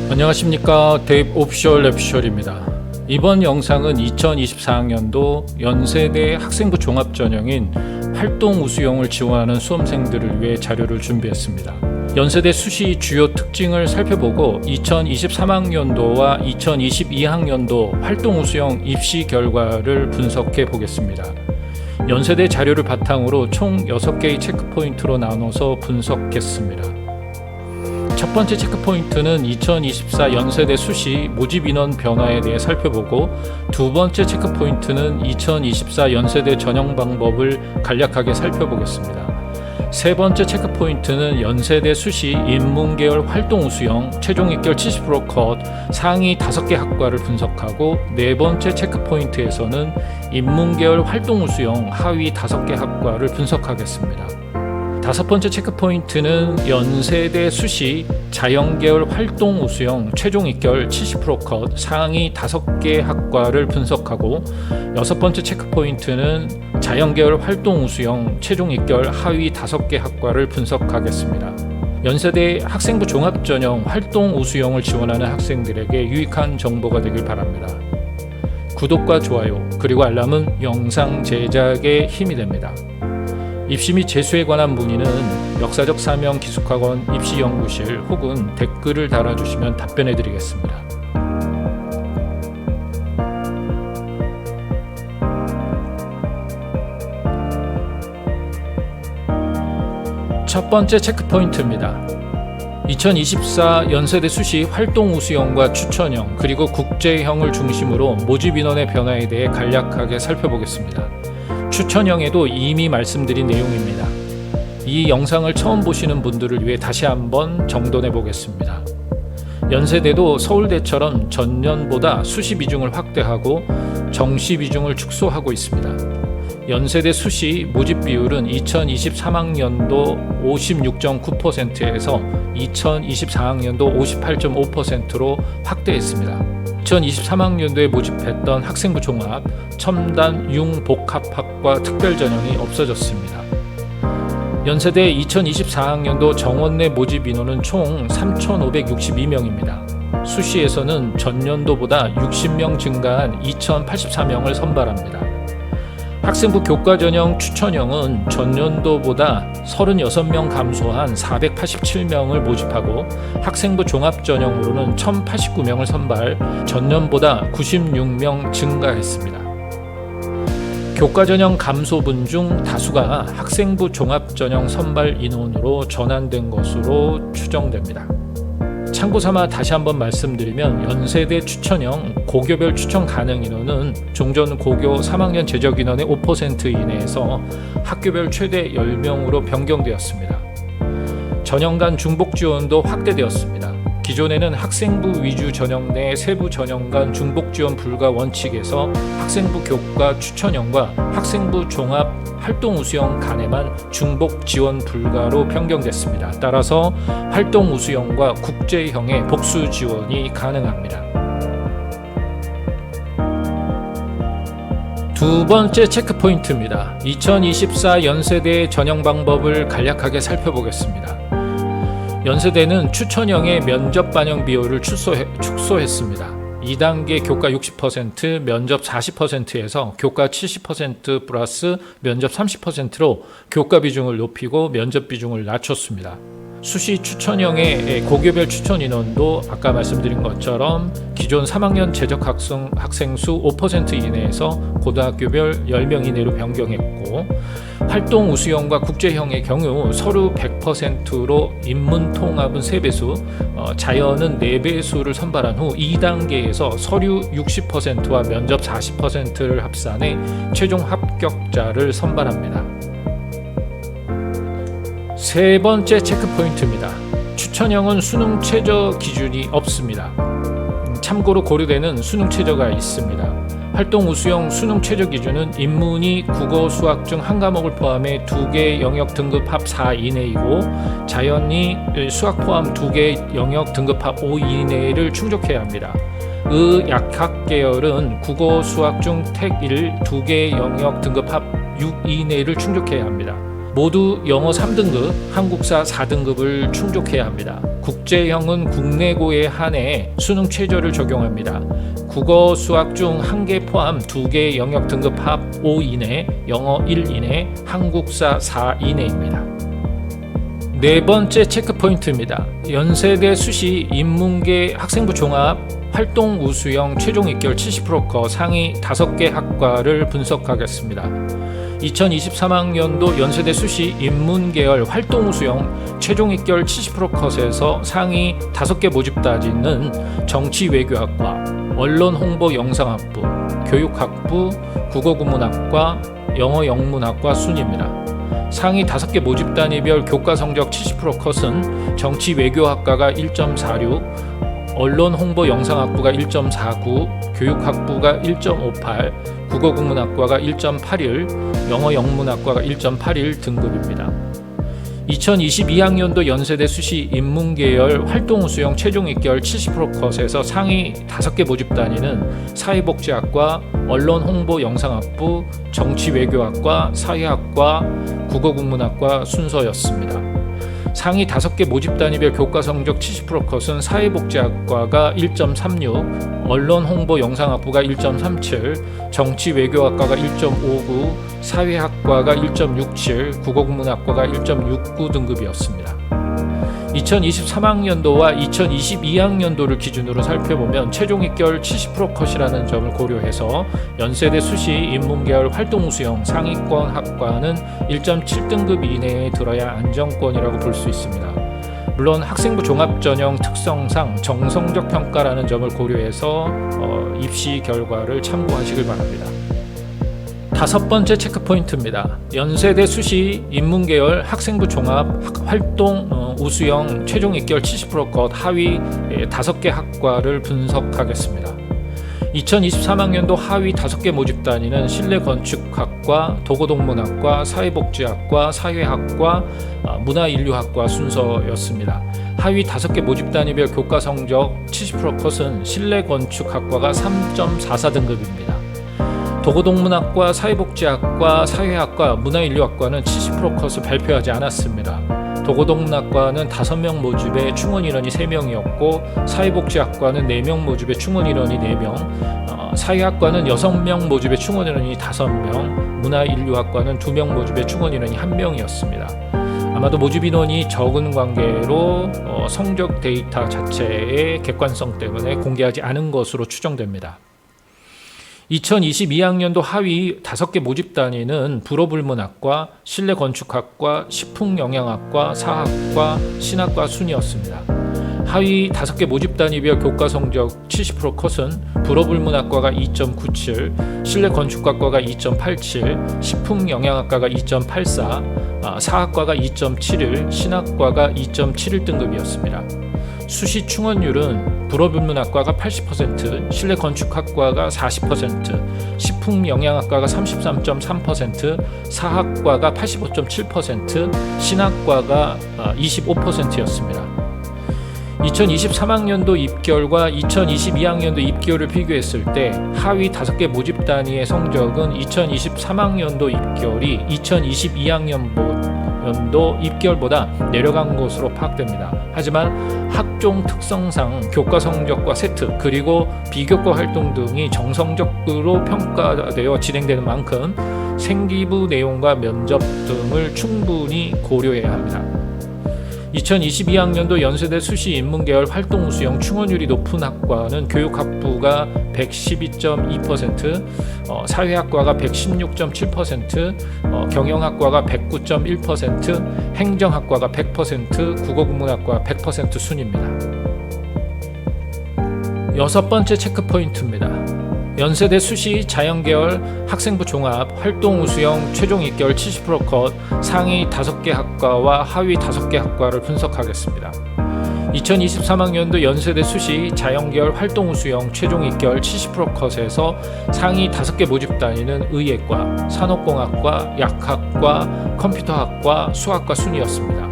안녕하십니까, 데이브 오피셜 랩셜입니다. 이번 영상은 2024학년도 연세대 학생부 종합전형인 활동우수형을 지원하는 수험생들을 위해 자료를 준비했습니다. 연세대 수시 주요 특징을 살펴보고 2023학년도와 2022학년도 활동우수형 입시 결과를 분석해 보겠습니다. 연세대 자료를 바탕으로 총 6개의 체크포인트로 나눠서 분석했습니다. 첫 번째 체크포인트는 2024 연세대 수시 모집 인원 변화에 대해 살펴보고, 두 번째 체크포인트는 2024 연세대 전형 방법을 간략하게 살펴보겠습니다. 세 번째 체크포인트는 연세대 수시 인문계열 활동우수형 최종 입결 70% 컷 상위 5개 학과를 분석하고, 네 번째 체크포인트에서는 인문계열 활동우수형 하위 5개 학과를 분석하겠습니다. 다섯 번째 체크포인트는 연세대 수시 자연계열 활동우수형 최종 입결 70% 컷 상위 5개 학과를 분석하고, 여섯 번째 체크포인트는 자연계열 활동우수형 최종 입결 하위 5개 학과를 분석하겠습니다. 연세대 학생부 종합전형 활동우수형을 지원하는 학생들에게 유익한 정보가 되길 바랍니다. 구독과 좋아요 그리고 알람은 영상 제작에 힘이 됩니다. 입시 및 재수에 관한 문의는 역사적 사명 기숙학원 입시연구실 혹은 댓글을 달아주시면 답변해 드리겠습니다. 첫 번째 체크포인트입니다. 2024 연세대 수시 활동우수형과 추천형 그리고 국제형을 중심으로 모집 인원의 변화에 대해 간략하게 살펴보겠습니다. 추천형에도 이미 말씀드린 내용입니다. 이 영상을 처음 보시는 분들을 위해 다시 한번 정돈해 보겠습니다. 연세대도 서울대처럼 전년보다 수시 비중을 확대하고 정시 비중을 축소하고 있습니다. 연세대 수시 모집 비율은 2023학년도 56.9%에서 2024학년도 58.5%로 확대했습니다. 2023학년도에 모집했던 학생부 종합, 첨단 융복합학과 특별전형이 없어졌습니다. 연세대 2024학년도 정원 내 모집 인원은 총 3,562명입니다. 수시에서는 전년도보다 60명 증가한 2,084명을 선발합니다. 학생부 교과전형 추천형은 전년도보다 36명 감소한 487명을 모집하고, 학생부 종합전형으로는 1089명을 선발, 전년보다 96명 증가했습니다. 교과전형 감소분 중 다수가 학생부 종합전형 선발 인원으로 전환된 것으로 추정됩니다. 참고삼아 다시 한번 말씀드리면, 연세대 추천형 고교별 추천 가능 인원은 종전 고교 3학년 재적 인원의 5% 이내에서 학교별 최대 10명으로 변경되었습니다. 전형 간 중복 지원도 확대되었습니다. 기존에는 학생부 위주 전형 내 세부 전형 간 중복 지원 불가 원칙에서 학생부 교과 추천형과 학생부 종합 활동우수형 간에만 중복 지원 불가로 변경됐습니다. 따라서 활동우수형과 국제형의 복수 지원이 가능합니다. 두 번째 체크포인트입니다. 2024 연세대 전형 방법을 간략하게 살펴보겠습니다. 연세대는 추천형의 면접 반영 비율을 축소했습니다. 2단계 교과 60%, 면접 40%에서 교과 70% 플러스 면접 30%로 교과 비중을 높이고 면접 비중을 낮췄습니다. 수시 추천형의 고교별 추천 인원도 아까 말씀드린 것처럼 기존 3학년 재적 학생 수 5% 이내에서 고등학교별 10명 이내로 변경했고, 활동 우수형과 국제형의 경우 서류 100%로 인문 통합은 3배수, 자연은 4배수를 선발한 후 2단계에서 서류 60%와 면접 40%를 합산해 최종 합격자를 선발합니다. 세 번째 체크포인트입니다. 추천형은 수능 최저 기준이 없습니다. 참고로 고려대는 수능 최저가 있습니다. 활동 우수형 수능 최저 기준은 인문이 국어 수학 중 한 과목을 포함해 2개 영역 등급 합 4 이내이고, 자연이 수학 포함 2개 영역 등급 합 5 이내를 충족해야 합니다. 약학 계열은 국어 수학 중 택 1 2개 영역 등급 합 6 이내를 충족해야 합니다. 모두 영어 3등급, 한국사 4등급을 충족해야 합니다. 국제형은 국내고에 한해 수능 최저를 적용합니다. 국어, 수학 중 1개 포함 2개 영역 등급 합 5 이내, 영어 1 이내, 한국사 4 이내입니다. 네 번째 체크포인트입니다. 연세대 수시 인문계 학생부 종합 활동 우수형 최종 입결 70% 상위 5개 학과를 분석하겠습니다. 2023학년도 연세대 수시 인문계열 활동 우수형 최종 입결 70%컷에서 상위 5개 모집 따지는 정치외교학과, 언론홍보영상학부, 교육학부, 국어국문학과, 영어영문학과 순입니다. 상위 5개 모집 단위별 교과 성적 70%컷은 정치외교학과가 1.46, 언론홍보영상학부가 1.49, 교육학부가 1.58, 국어국문학과가 1.81, 영어영문학과가 1.81 등급입니다. 2022학년도 연세대 수시 인문계열 활동 우수형 최종 입결 70%컷에서 상위 5개 모집 단위는 사회복지학과, 언론홍보영상학부, 정치외교학과, 사회학과, 국어국문학과 순서였습니다. 상위 5개 모집 단위별 교과 성적 70%컷은 사회복지학과가 1.36, 언론홍보영상학부가 1.37, 정치외교학과가 1.59, 사회학과가 1.67, 국어국문학과가 1.69 등급이었습니다. 2023학년도와 2022학년도를 기준으로 살펴보면 최종 입결 70%컷이라는 점을 고려해서 연세대 수시 인문계열 활동 우수형 상위권 학과는 1.7등급 이내에 들어야 안정권이라고 볼 수 있습니다. 물론 학생부 종합전형 특성상 정성적 평가라는 점을 고려해서 입시 결과를 참고하시길 바랍니다. 5번째 체크포인트입니다. 연세대 수시 인문계열 학생부 종합 활동 우수형 최종 입결 70%컷 하위 5개 학과를 분석하겠습니다. 2023학년도 하위 5개 모집 단위는 실내건축학과, 도고동문학과, 사회복지학과, 사회학과, 문화인류학과 순서였습니다. 하위 5개 모집 단위별 교과 성적 70%컷은 실내건축학과가 3.44등급입니다. 도고동문학과, 사회복지학과, 사회학과, 문화인류학과는 70%컷을 발표하지 않았습니다. 도고동문학과는 5명 모집에 충원 인원이 3명이었고 사회복지학과는 4명 모집에 충원 인원이 4명, 사회학과는 6명 모집에 충원 인원이 5명, 문화인류학과는 2명 모집에 충원 인원이 1명이었습니다. 아마도 모집 인원이 적은 관계로 성적 데이터 자체의 객관성 때문에 공개하지 않은 것으로 추정됩니다. 2022학년도 하위 5개 모집 단위는 불어불문학과, 실내건축학과, 식품영양학과, 사학과, 신학과 순이었습니다. 하위 5개 모집 단위별 교과 성적 70%컷은 불어불문학과가 2.97, 실내건축학과가 2.87, 식품영양학과가 2.84, 사학과가 2.71, 신학과가 2.71 등급이었습니다. 수시 충원율은 불어불문학과가 80%, 실내건축학과가 40%, 식품영양학과가 33.3%, 사학과가 85.7%, 신학과가 25%였습니다. 2023학년도 입결과 2022학년도 입결을 비교했을 때 하위 5개 모집 단위의 성적은 2023학년도 입결이 2022학년도 입결보다 내려간 것으로 파악됩니다. 하지만 학종 특성상 교과 성적과 세트 그리고 비교과 활동 등이 정성적으로 평가되어 진행되는 만큼 생기부 내용과 면접 등을 충분히 고려해야 합니다. 2022학년도 연세대 수시 인문계열 활동 우수형 충원율이 높은 학과는 교육학부가 112.2%, 사회학과가 116.7%, 경영학과가 109.1%, 행정학과가 100%, 국어국문학과 100% 순입니다. 6번째 체크포인트입니다. 연세대 수시 자연계열 학생부 종합 활동 우수형 최종 입결 70%컷 상위 5개 학과와 하위 5개 학과를 분석하겠습니다. 2023학년도 연세대 수시 자연계열 활동 우수형 최종 입결 70%컷에서 상위 5개 모집 단위는 의예과, 산업공학과, 약학과, 컴퓨터학과, 수학과 순이었습니다.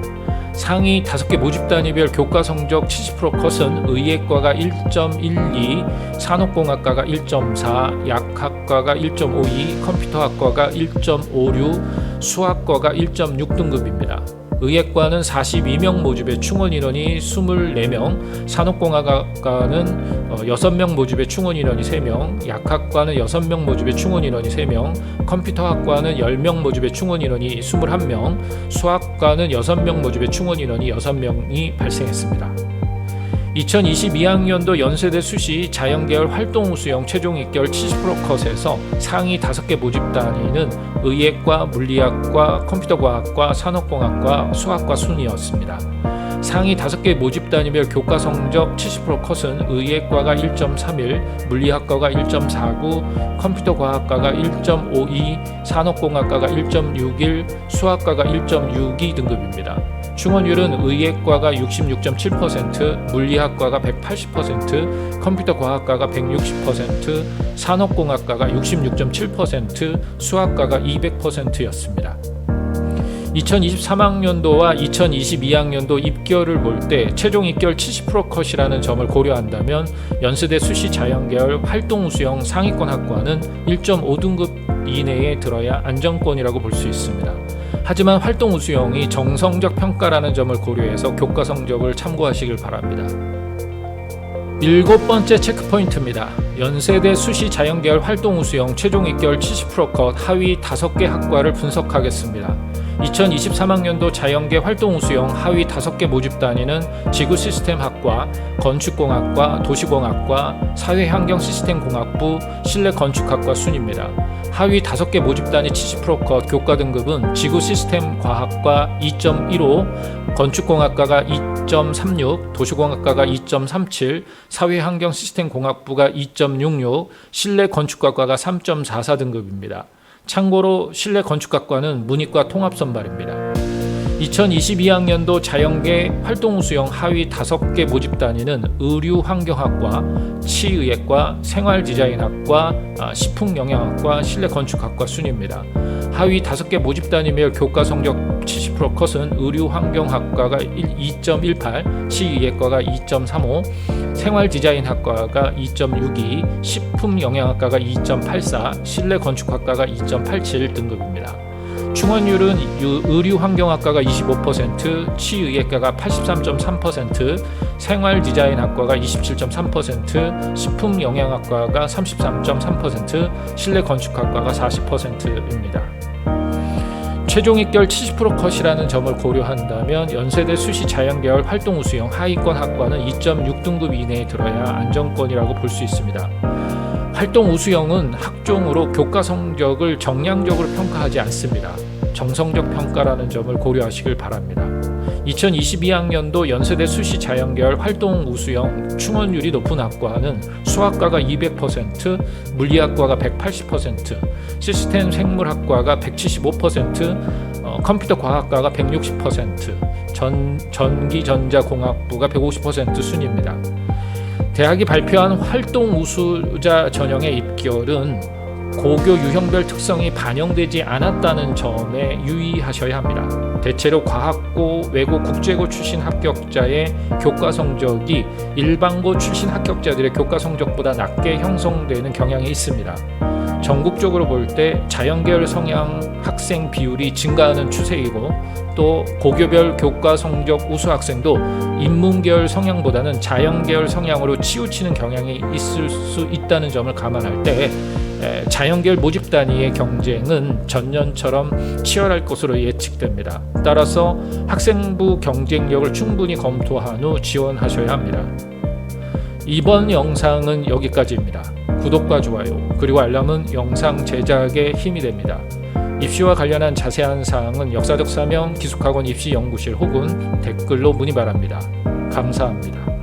상위 5개 모집 단위별 교과 성적 70% 컷은 의예과가 1.12, 산업공학과가 1.4, 약학과가 1.52, 컴퓨터학과가 1.56, 수학과가 1.6 등급입니다. 의예과는 42명 모집의 충원 인원이 24명, 산업공학과는 6명 모집의 충원 인원이 3명, 약학과는 6명 모집의 충원 인원이 3명, 컴퓨터학과는 10명 모집의 충원 인원이 21명, 수학과는 6명 모집의 충원 인원이 6명이 발생했습니다. 2022학년도 연세대 수시 자연계열 활동 우수형 최종 입결 70% 컷에서 상위 5개 모집 단위는 의예과, 물리학과, 컴퓨터과학과, 산업공학과, 수학과 순이었습니다. 상위 5개 모집 단위별 교과 성적 70% 컷은 의예과가 1.31, 물리학과가 1.49, 컴퓨터과학과가 1.52, 산업공학과가 1.61, 수학과가 1.62 등급입니다. 충원율은 의예과가 66.7%, 물리학과가 180%, 컴퓨터과학과가 160%, 산업공학과가 66.7%, 수학과가 200%였습니다. 2023학년도와 2022학년도 입결을 볼 때 최종 입결 70% 컷이라는 점을 고려한다면 연세대 수시 자연계열 활동 우수형 상위권 학과는 1.5등급 이내에 들어야 안정권이라고 볼 수 있습니다. 하지만 활동 우수형이 정성적 평가라는 점을 고려해서 교과 성적을 참고하시길 바랍니다. 7번째 체크포인트입니다. 연세대 수시 자연계열 활동 우수형 최종 입결 70% 컷 하위 5개 학과를 분석하겠습니다. 2023학년도 자연계 활동 우수형 하위 5개 모집 단위는 지구시스템학과, 건축공학과, 도시공학과, 사회환경시스템공학부, 실내건축학과 순입니다. 하위 5개 모집 단위 70% 컷 교과 등급은 지구시스템과학과 2.15, 건축공학과가 2.36, 도시공학과가 2.37, 사회환경시스템공학부가 2.66, 실내건축학과가 3.44 등급입니다. 참고로 실내건축학과는 문이과 통합선발입니다. 2022학년도 자연계 활동 우수형 하위 5개 모집 단위는 의류환경학과, 치의학과, 생활디자인학과, 식품영양학과, 실내건축학과 순입니다. 하위 5개 모집 단위별 교과 성적 70% 컷은 의류환경학과가 2.18, 치의학과가 2.35, 생활디자인학과가 2.62, 식품영양학과가 2.84, 실내건축학과가 2.87 등급입니다. 충원율은 의류환경학과가 25%, 치의학과가 83.3%, 생활디자인학과가 27.3%, 식품영양학과가 33.3%, 실내건축학과가 40%입니다. 최종 입결 70% 컷이라는 점을 고려한다면 연세대 수시 자연계열 활동 우수형 하위권 학과는 2.6등급 이내에 들어야 안정권이라고 볼 수 있습니다. 활동 우수형은 학종으로 교과 성적을 정량적으로 평가하지 않습니다. 정성적 평가라는 점을 고려하시길 바랍니다. 2022학년도 연세대 수시 자연계열 활동 우수형 충원율이 높은 학과는 수학과가 200%, 물리학과가 180%, 시스템 생물학과가 175%, 컴퓨터과학과가 160%, 전기전자공학부가 150% 순입니다. 대학이 발표한 활동 우수자 전형의 입결은 고교 유형별 특성이 반영되지 않았다는 점에 유의하셔야 합니다. 대체로 과학고, 외고, 국제고 출신 합격자의 교과 성적이 일반고 출신 합격자들의 교과 성적보다 낮게 형성되는 경향이 있습니다. 전국적으로 볼 때 자연계열 성향 학생 비율이 증가하는 추세이고 또 고교별 교과 성적 우수 학생도 인문계열 성향보다는 자연계열 성향으로 치우치는 경향이 있을 수 있다는 점을 감안할 때 자연계열 모집 단위의 경쟁은 전년처럼 치열할 것으로 예측됩니다. 따라서 학생부 경쟁력을 충분히 검토한 후 지원하셔야 합니다. 이번 영상은 여기까지입니다. 구독과 좋아요 그리고 알람은 영상 제작에 힘이 됩니다. 입시와 관련한 자세한 사항은 역사적 사명 기숙학원 입시연구실 혹은 댓글로 문의 바랍니다. 감사합니다.